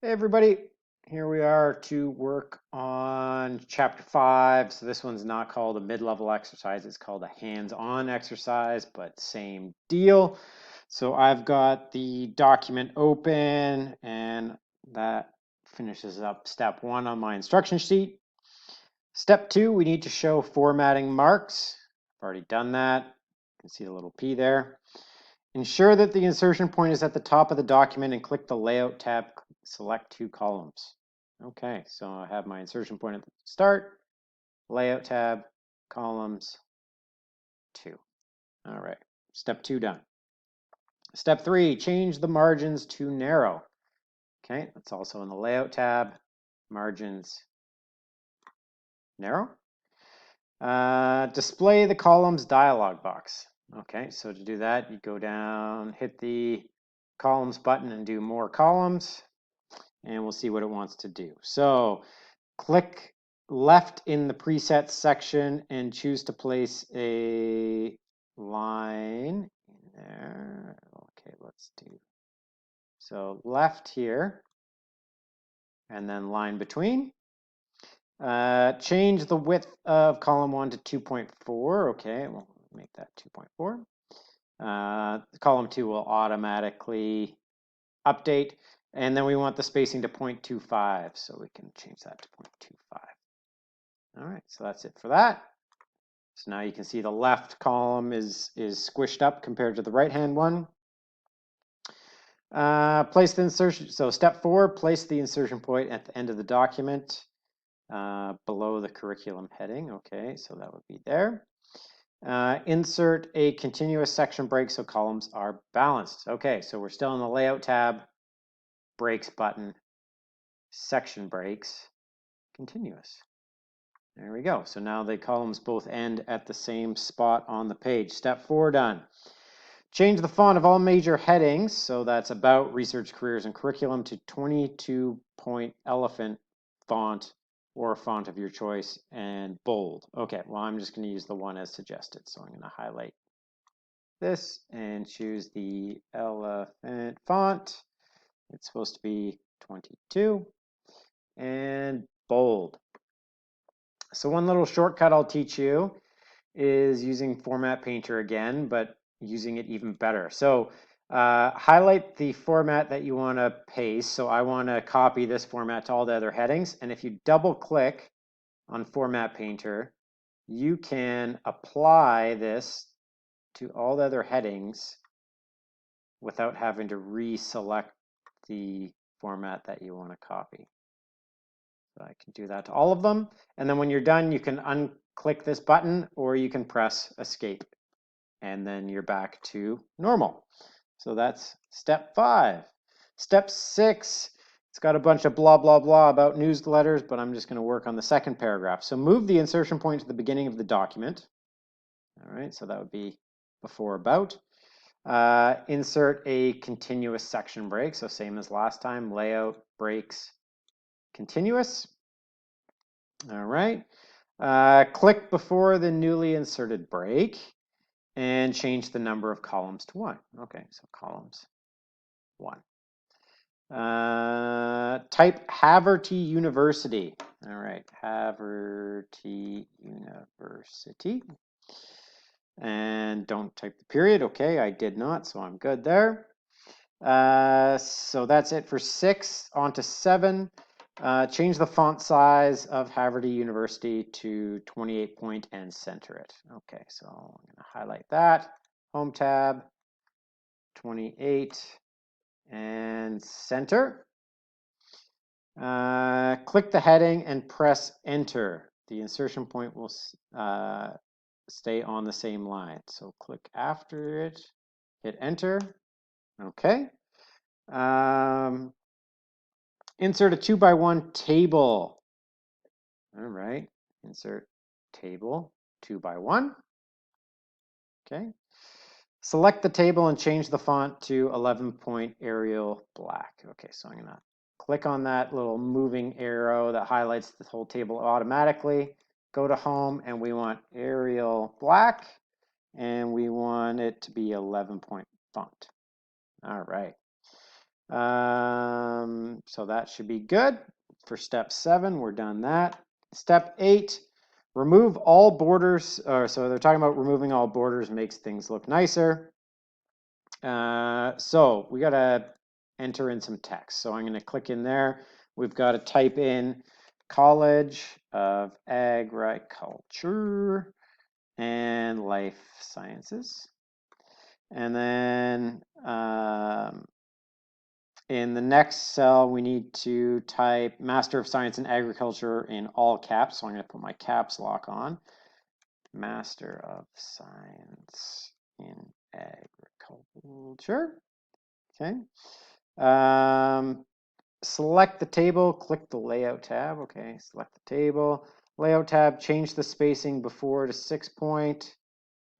Hey everybody, here we are to work on chapter 5. So this one's not called a mid-level exercise, it's called a hands-on exercise, but same deal. So I've got the document open and that finishes up step 1 on my instruction sheet. Step 2, we need to show formatting marks. I've already done that. You can see the little P there. Ensure that the insertion point is at the top of the document and click the Layout tab, select 2 columns. Okay, so I have my insertion point at the start, Layout tab, columns, 2. All right, step 2 done. Step 3, change the margins to narrow. Okay, that's also in the Layout tab, margins, narrow. Display the columns dialog box. Okay, so to do that, you go down, hit the columns button and do more columns, and we'll see what it wants to do. So click left in the presets section and choose to place a line in there. Okay, let's do, so left here, and then line between. Change the width of column 1 to 2.4. Okay, we'll make that 2.4. Column 2 will automatically update. And then we want the spacing to 0.25. So we can change that to 0.25. All right, so that's it for that. So now you can see the left column is squished up compared to the right-hand one. Place the insertion. So step 4, place the insertion point at the end of the document. Below the curriculum heading. Okay, so that would be there. Insert a continuous section break so columns are balanced. Okay, so we're still in the Layout tab, Breaks button, Section breaks, continuous. There we go. So now the columns both end at the same spot on the page. Step 4 done. Change the font of all major headings, so that's About, Research, Careers, and Curriculum, to 22-point elephant font or a font of your choice, and bold. Okay, well, I'm just going to use the one as suggested. So I'm going to highlight this and choose the elephant font. It's supposed to be 22 and bold. So one little shortcut I'll teach you is using Format Painter again, but using it even better. So highlight the format that you want to paste. So I want to copy this format to all the other headings. And if you double click on Format Painter, you can apply this to all the other headings without having to reselect the format that you want to copy. So I can do that to all of them. And then when you're done, you can unclick this button or you can press Escape. And then you're back to normal. So that's step 5. Step 6, it's got a bunch of blah, blah, blah about newsletters, but I'm just going to work on the second paragraph. So move the insertion point to the beginning of the document. All right, so that would be before about. Insert a continuous section break. So same as last time, layout, breaks, continuous. All right. Click before the newly inserted break and change the number of columns to 1. Okay, so columns 1. Type Haverty University. All right, Haverty University. And don't type the period. Okay, I did not, so I'm good there. So that's it for 6. On to 7. Change the font size of Haverty University to 28 point and center it. Okay, so I'm going to highlight that. Home tab, 28, and center. Click the heading and press enter. The insertion point will stay on the same line. So click after it, hit enter. Okay. Insert a 2x1 table. All right, insert table 2x1. Okay. Select the table and change the font to 11-point Arial black. Okay, so I'm gonna click on that little moving arrow that highlights the whole table automatically. Go to home and we want Arial black and we want it to be 11-point font. All right. So that should be good. For step 7, we're done that. Step 8, remove all borders. So they're talking about removing all borders makes things look nicer. So we got to enter in some text. So I'm going to click in there. We've got to type in College of Agriculture and Life Sciences. And then in the next cell, we need to type Master of Science in Agriculture in all caps. So I'm going to put my caps lock on. Master of Science in Agriculture. Okay. Select the table, click the Layout tab. Okay, select the table. Layout tab, change the spacing before to 6 point.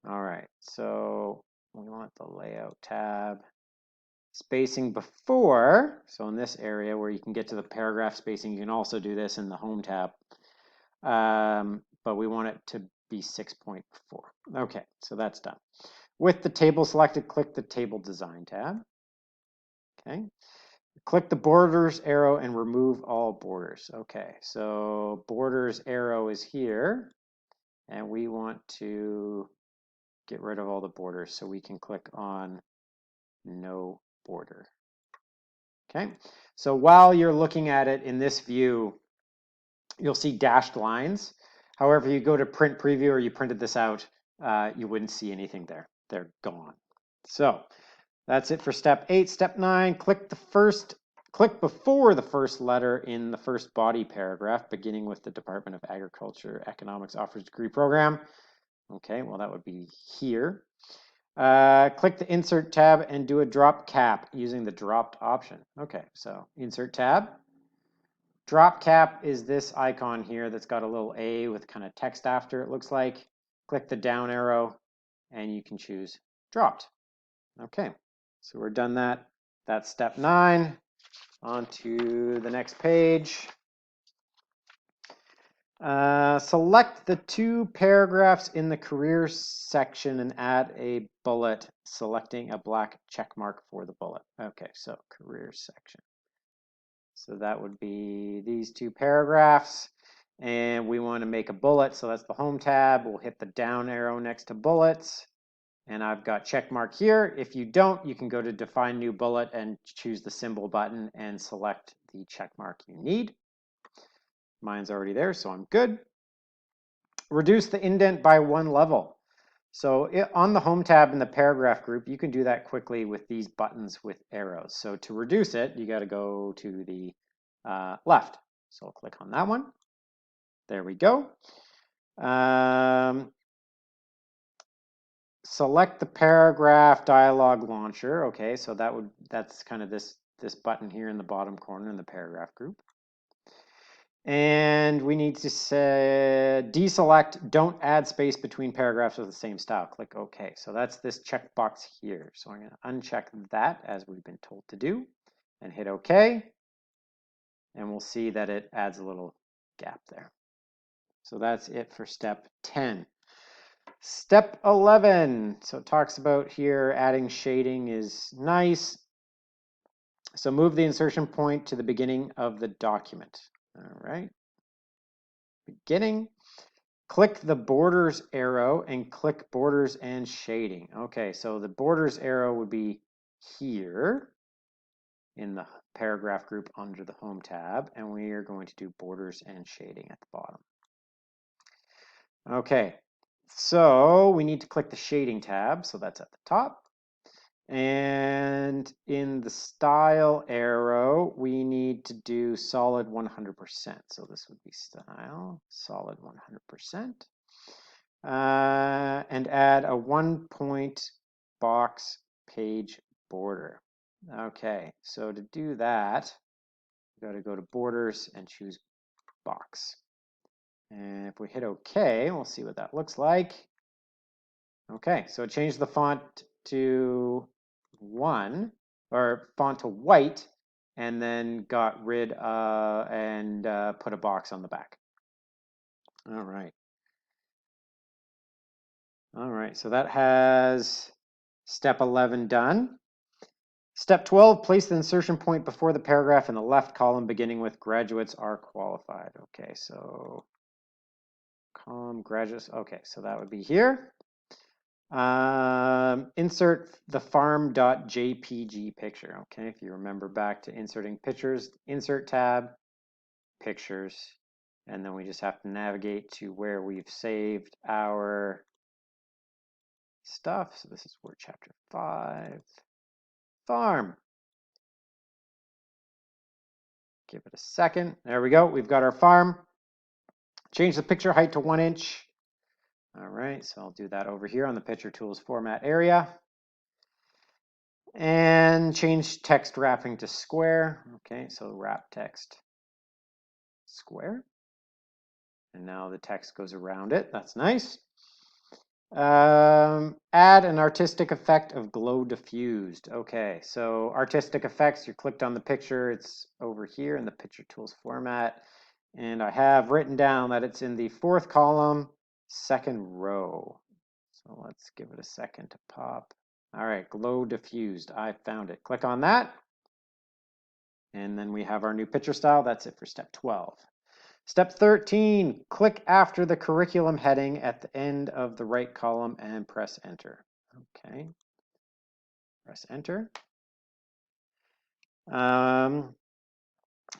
All right, so we want the Layout tab. Spacing before, so in this area where you can get to the paragraph spacing, you can also do this in the Home tab. But we want it to be 6.4. Okay, so that's done. With the table selected, click the Table Design tab. Okay, click the borders arrow and remove all borders. Okay, so borders arrow is here, and we want to get rid of all the borders, so we can click on no border. Okay, so while you're looking at it in this view, you'll see dashed lines. However, you go to print preview or you printed this out, you wouldn't see anything there. They're gone. So that's it for step 8. Step 9, click before the first letter in the first body paragraph, beginning with the Department of Agriculture Economics offers degree program. Okay, well that would be here. Click the Insert tab and do a drop cap using the dropped option. Okay, so Insert tab. Drop cap is this icon here that's got a little A with kind of text after it looks like. Click the down arrow and you can choose dropped. Okay, so we're done that. That's step 9. On to the next page. Select the 2 paragraphs in the careers section and add a bullet, selecting a black check mark for the bullet. Okay, so careers section. So that would be these 2 paragraphs, and we want to make a bullet, so that's the Home tab. We'll hit the down arrow next to bullets, and I've got check mark here. If you don't, you can go to Define New Bullet and choose the symbol button and select the check mark you need. Mine's already there, so I'm good. Reduce the indent by 1 level. So on the Home tab in the paragraph group, you can do that quickly with these buttons with arrows. So to reduce it, you got to go to the left. So I'll click on that one. There we go. Select the paragraph dialog launcher. Okay, so that's kind of this button here in the bottom corner in the paragraph group. And we need to say deselect, don't add space between paragraphs of the same style. Click OK. So that's this checkbox here. So I'm going to uncheck that as we've been told to do and hit OK. And we'll see that it adds a little gap there. So that's it for step 10. Step 11. So it talks about here adding shading is nice. So move the insertion point to the beginning of the document. All right. Beginning. Click the borders arrow and click borders and shading. Okay, so the borders arrow would be here in the paragraph group under the Home tab, and we are going to do borders and shading at the bottom. Okay, so we need to click the shading tab, so that's at the top. And in the style arrow, we need to do solid 100%. So this would be style, solid 100%. And add a 1-point box page border. Okay, so to do that, you got to go to borders and choose box. And if we hit OK, we'll see what that looks like. Okay, so it changed the font to 1, or font to white, and then got rid and put a box on the back. All right. All right, so that has step 11 done. Step 12, place the insertion point before the paragraph in the left column, beginning with graduates are qualified. Okay, so column graduates. Okay, so that would be here. Insert the farm.jpg picture. Okay, if you remember back to inserting pictures, insert tab, pictures, and then we just have to navigate to where we've saved our stuff. So this is Word Chapter 5, farm. Give it a second. There we go. We've got our farm. Change the picture height to 1 inch. All right, so I'll do that over here on the Picture Tools format area. And change text wrapping to square. Okay, so wrap text square. And now the text goes around it. That's nice. Add an artistic effect of glow diffused. Okay, so artistic effects, you clicked on the picture, it's over here in the Picture Tools format. And I have written down that it's in the 4th column, 2nd row. So let's give it a second to pop. All right, glow diffused, I found it. Click on that. And then we have our new picture style. That's it for step 12. Step 13, click after the curriculum heading at the end of the right column and press enter. Okay, press enter.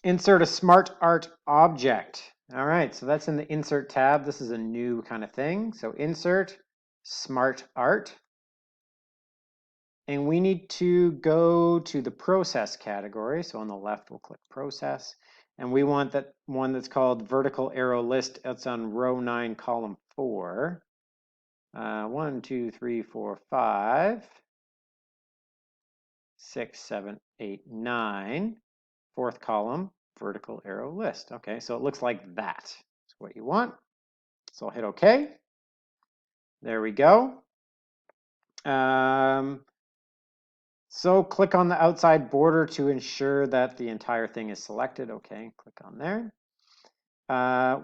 Insert a smart art object. All right, so that's in the insert tab. This is a new kind of thing. So insert smart art. And we need to go to the process category. So on the left, we'll click process. And we want that one that's called vertical arrow list. It's on row 9, column 4. 1, 2, 3, 4, 5, 6, 7, 8, 9. 4th column, vertical arrow list. Okay, so it looks like that. That's what you want. So I'll hit OK. There we go. So click on the outside border to ensure that the entire thing is selected. Okay, click on there.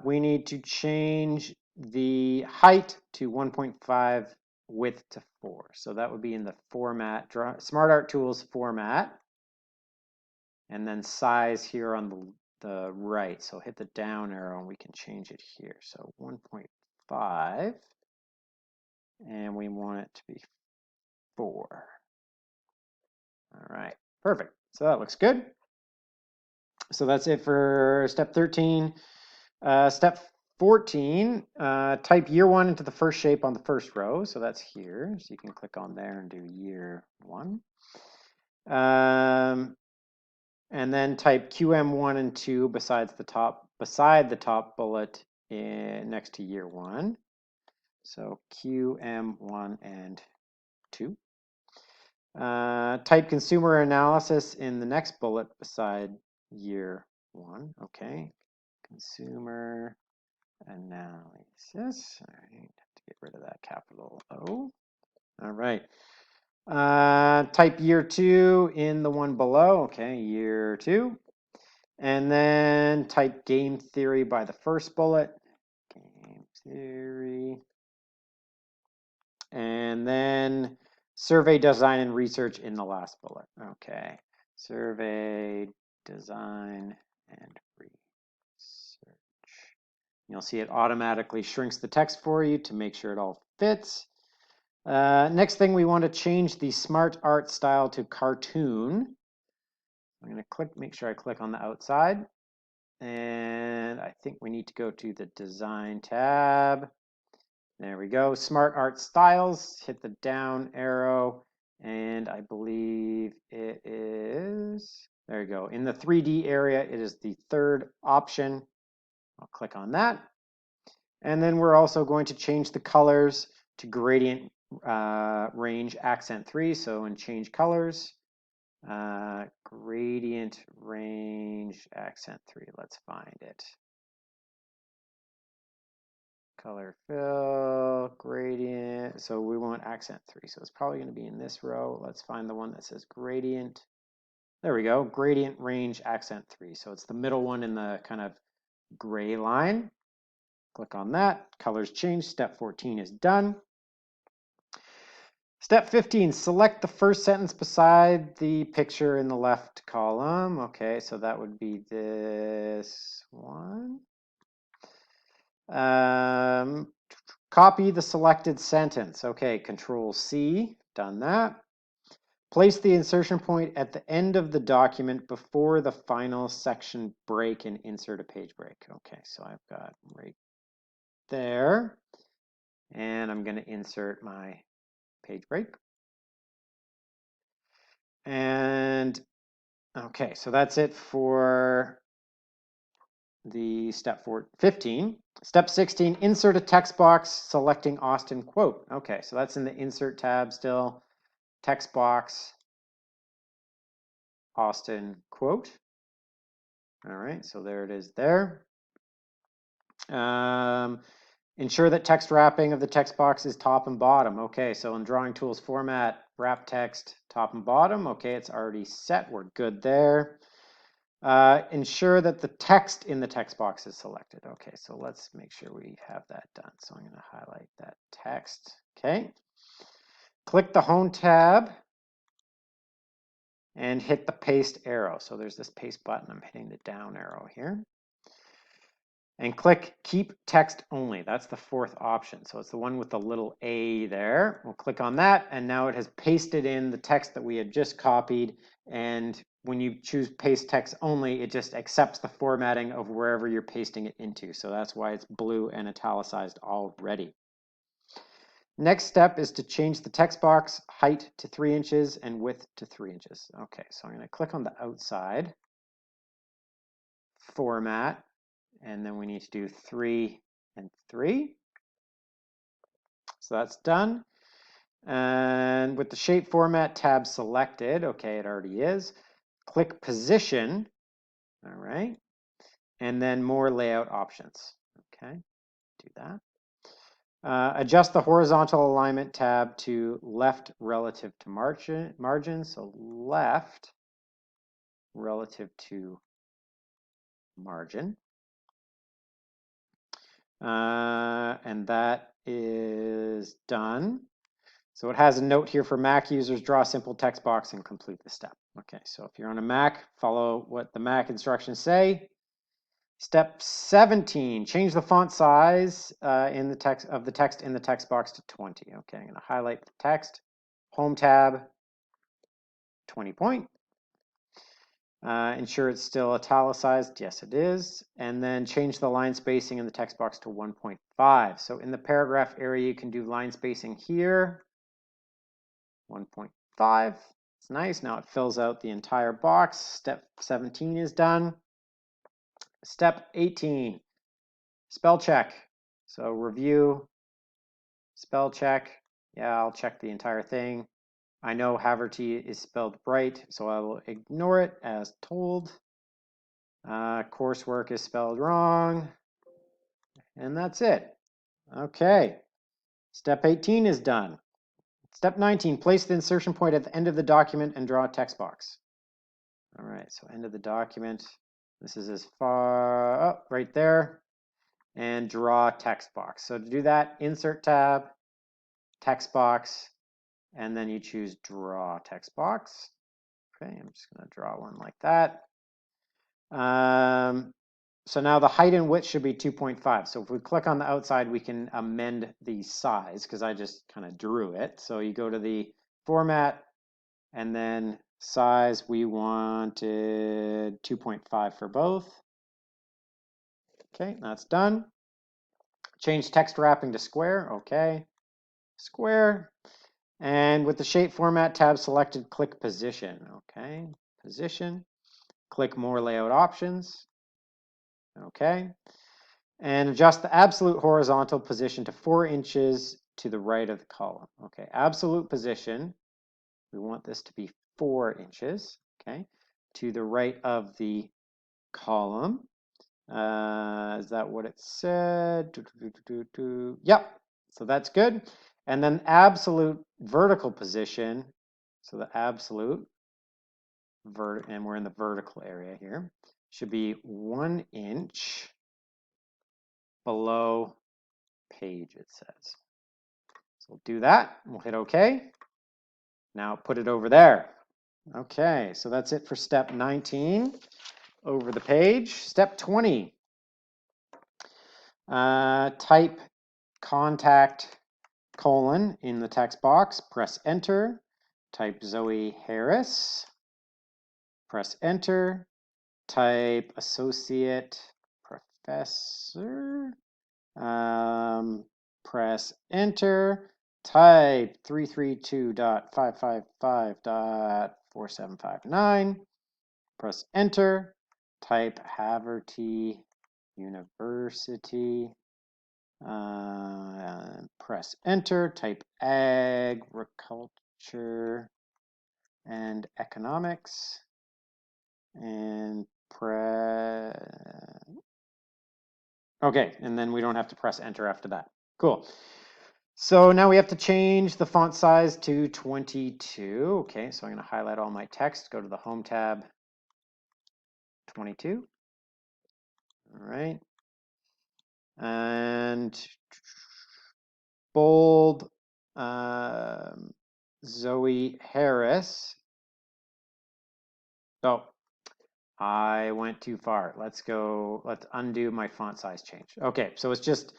We need to change the height to 1.5, width to 4. So that would be in the format, Smart Art Tools format. And then size here on the right. So hit the down arrow and we can change it here. So 1.5. And we want it to be 4. All right, perfect. So that looks good. So that's it for step 13. Step 14, type year 1 into the first shape on the first row. So that's here. So you can click on there and do year 1. And then type QM1 and 2 beside the top bullet next to year 1. So QM1 and 2. Type consumer analysis in the next bullet beside year 1. Okay, consumer analysis. All right, have to get rid of that capital O. All right. Type year 2 in the one below. Okay, year 2. And then type game theory by the first bullet. Game theory. And then survey design and research in the last bullet. Okay. Survey design and research. You'll see it automatically shrinks the text for you to make sure it all fits. Next thing, we want to change the smart art style to cartoon. I'm going to make sure I click on the outside. And I think we need to go to the design tab. There we go. Smart art styles. Hit the down arrow. And I believe it is, there you go. In the 3D area, it is the 3rd option. I'll click on that. And then we're also going to change the colors to gradient range accent 3. So in change colors, gradient range accent 3. Let's find it. Color fill, gradient. So we want accent 3. So it's probably going to be in this row. Let's find the one that says gradient. There we go. Gradient range accent 3. So it's the middle one in the kind of gray line. Click on that. Colors change. Step 14 is done. Step 15, select the first sentence beside the picture in the left column. Okay, so that would be this one. Copy the selected sentence. Okay, Control C, done that. Place the insertion point at the end of the document before the final section break and insert a page break. Okay, so I've got right there, and I'm going to insert my page break. And okay, so that's it for the step 15. Step 16, insert a text box selecting Austin quote. Okay, so that's in the insert tab still. Text box, Austin quote. All right, so there it is there. Ensure that text wrapping of the text box is top and bottom. Okay, so in Drawing Tools format, wrap text top and bottom. Okay, it's already set. We're good there. Ensure that the text in the text box is selected. Okay, so let's make sure we have that done. So I'm going to highlight that text. Okay. Click the Home tab and hit the paste arrow. So there's this paste button. I'm hitting the down arrow here. And click Keep Text Only. That's the fourth option. So it's the one with the little A there. We'll click on that, and now it has pasted in the text that we had just copied. And when you choose Paste Text Only, it just accepts the formatting of wherever you're pasting it into. So that's why it's blue and italicized already. Next step is to change the text box height to 3 inches and width to 3 inches. Okay, so I'm going to click on the outside, Format, and then we need to do 3 and 3. So that's done. And with the shape format tab selected, okay, it already is. Click position, all right, and then more layout options. Okay, do that. Adjust the horizontal alignment tab to left relative to margin. So left relative to margin. And that is done. So it has a note here for Mac users, draw a simple text box and complete the step. Okay, so if you're on a Mac, follow what the Mac instructions say. Step 17, change the font size in the text in the text box to 20. Okay, I'm going to highlight the text, Home tab, 20 point. Ensure it's still italicized. Yes, it is. And then change the line spacing in the text box to 1.5. So in the paragraph area, you can do line spacing here. 1.5. It's nice. Now it fills out the entire box. Step 17 is done. Step 18, spell check. So review, spell check. Yeah, I'll check the entire thing. I know Haverty is spelled right, so I will ignore it as told. Coursework is spelled wrong. And that's it. Okay. Step 18 is done. Step 19, place the insertion point at the end of the document and draw a text box. All right, so end of the document. This is as far up right there, and draw text box. So to do that, insert tab, text box, and then you choose draw text box. Okay, I'm just going to draw one like that. So now the height and width should be 2.5. So if we click on the outside, we can amend the size because I just kind of drew it. So you go to the format and then size, we wanted 2.5 for both. Okay, that's done. Change text wrapping to square. Okay, square. And with the shape format tab selected, click position. Okay, position. Click more layout options. Okay. And adjust the absolute horizontal position to 4 inches to the right of the column. Okay, absolute position, we want this to be 4 inches, okay, to the right of the column. Is that what it said? Yep, so that's good. And then absolute vertical position, so the absolute, and we're in the vertical area here, should be 1 inch below page, it says. So we'll do that. We'll hit OK. Now put it over there. Okay, so that's it for step 19. Over the page. Step 20. Type contact colon in the text box. Press enter. Type Zoe Harris. Press enter. Type associate professor. Press enter. Type 332.555.4759. Press enter. Type Haverty University. Press enter. Type agriculture and economics. And press. Okay, and then we don't have to press enter after that. Cool. So now we have to change the font size to 22. Okay, so I'm going to highlight all my text, go to the Home tab, 22. All right. And bold Zoe Harris. Oh, I went too far. Let's undo my font size change. Okay, so it's just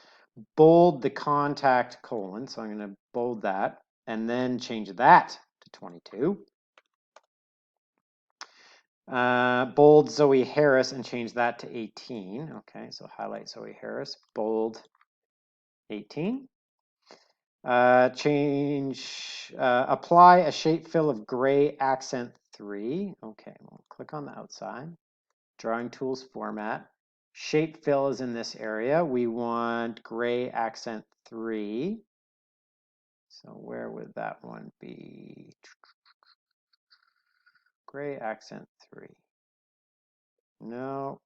bold the contact colon. So I'm going to bold that and then change that to 22. Bold Zoe Harris and change that to 18. Okay, so highlight Zoe Harris, bold 18. Apply a shape fill of gray accent 3. Okay, we'll click on the outside. Drawing tools format. Shape fill is in this area. We want gray accent 3. So where would that one be? Gray accent 3. No.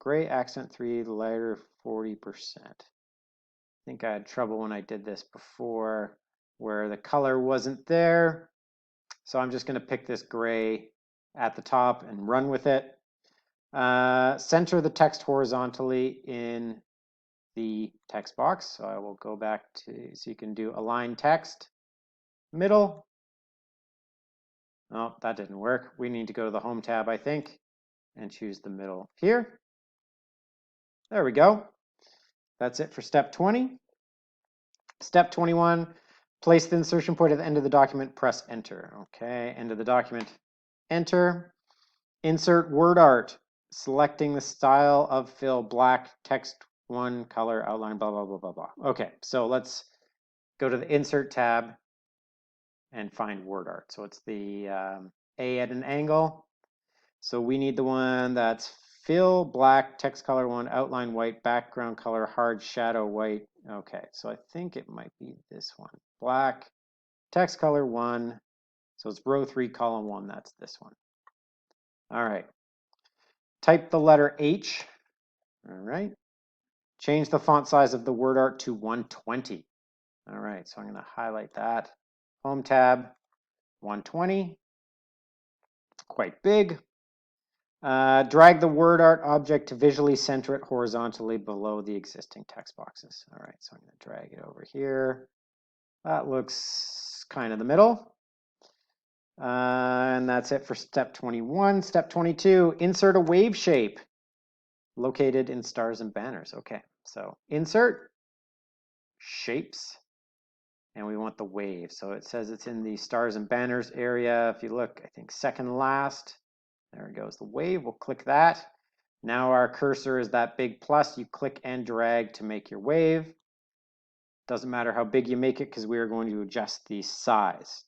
Gray accent 3, lighter 40%. I think I had trouble when I did this before where the color wasn't there. So I'm just going to pick this gray at the top and run with it. Center the text horizontally in the text box. So I will go back to, so you can do align text, middle. Oh, that didn't work. We need to go to the Home tab, I think, and choose the middle here. There we go. That's it for step 20. Step 21, place the insertion point at the end of the document, press enter. Okay, end of the document, enter. Insert word art, selecting the style of fill, black, text 1, color, outline, blah, blah, blah, blah, blah. Okay, so let's go to the insert tab and find word art. So it's the A at an angle. So we need the one that's fill, black, text color 1, outline white, background color, hard shadow white. Okay, so I think it might be this one. Black, text color 1. So it's row 3, column 1. That's this one. All right. Type the letter H. All right. Change the font size of the word art to 120. All right, so I'm going to highlight that. Home tab, 120. Quite big. Drag the word art object to visually center it horizontally below the existing text boxes. All right, so I'm going to drag it over here. That looks kind of the middle. And that's it for step 21. Step 22, insert a wave shape located in stars and banners. Okay, so insert, shapes, and we want the wave. So it says it's in the stars and banners area. If you look, I think second last, there it goes, the wave. We'll click that. Now our cursor is that big plus. You click and drag to make your wave. Doesn't matter how big you make it because we are going to adjust the size.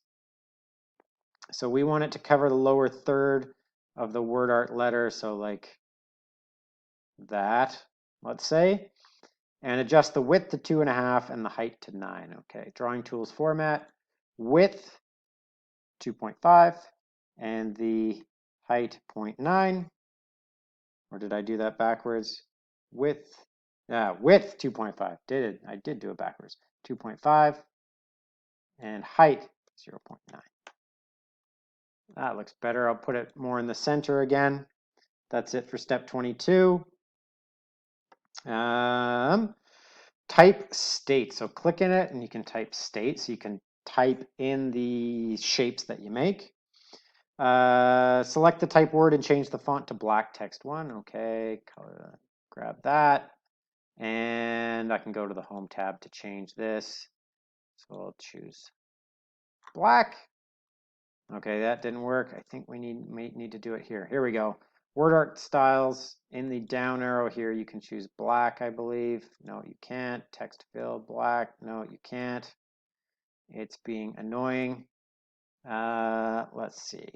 So we want it to cover the lower third of the word art letter. So like that, let's say, and adjust the width to 2.5 and the height to 9. Okay, drawing tools format, width 2.5 and the height 0.9. Or did I do that backwards? Width 2.5. I did do it backwards. 2.5 and height 0.9. That looks better. I'll put it more in the center again. That's it for step 22. Type state. So click in it and you can type state. So you can type in the shapes that you make. Select the type word and change the font to black text 1. Okay, color, grab that. And I can go to the home tab to change this. So I'll choose black. Okay, that didn't work. I think we need to do it here. Here we go. Word art styles. In the down arrow here, you can choose black, I believe. No, you can't. Text fill, black. No, you can't. It's being annoying. Let's see.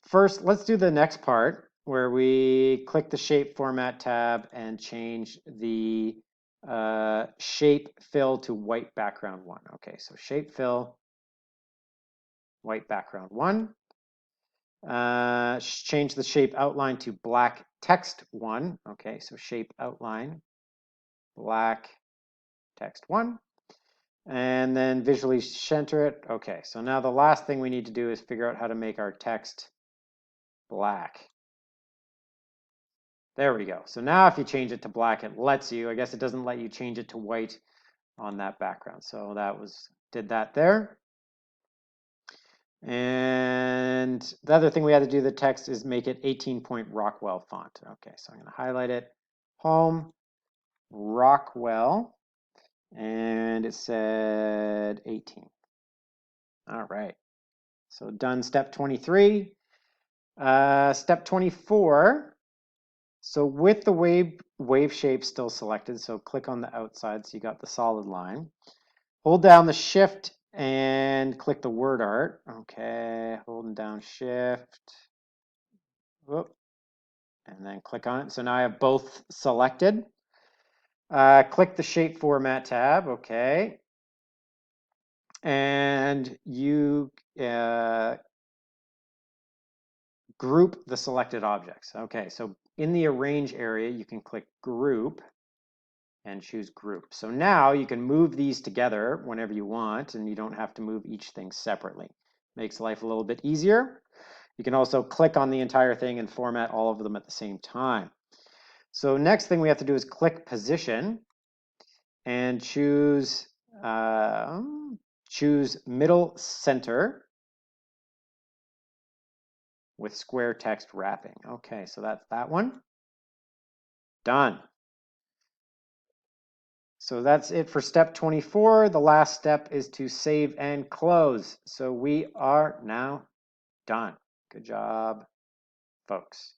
First, let's do the next part where we click the shape format tab and change the shape fill to white background 1. Okay, so shape fill, white background 1. Change the shape outline to black text 1. Okay, so shape outline, black text 1. And then visually center it. Okay, so now the last thing we need to do is figure out how to make our text black. There we go. So now if you change it to black, it lets you. I guess it doesn't let you change it to white on that background. So that did that there. And the other thing we had to do the text is make it 18-point Rockwell font. Okay, so I'm going to highlight it. Home, Rockwell, and it said 18. All right. So done step 23. Step 24. So with the wave shape still selected, so click on the outside so you got the solid line. Hold down the shift and click the word art. Okay, holding down shift. Whoop, and then click on it. So now I have both selected. Click the shape format tab. Okay. And you group the selected objects. Okay, so in the arrange area, you can click group and choose group. So now you can move these together whenever you want, and you don't have to move each thing separately. Makes life a little bit easier. You can also click on the entire thing and format all of them at the same time. So next thing we have to do is click position and choose middle center with square text wrapping. Okay, so that's that one. Done. So that's it for step 24. The last step is to save and close. So we are now done. Good job, folks.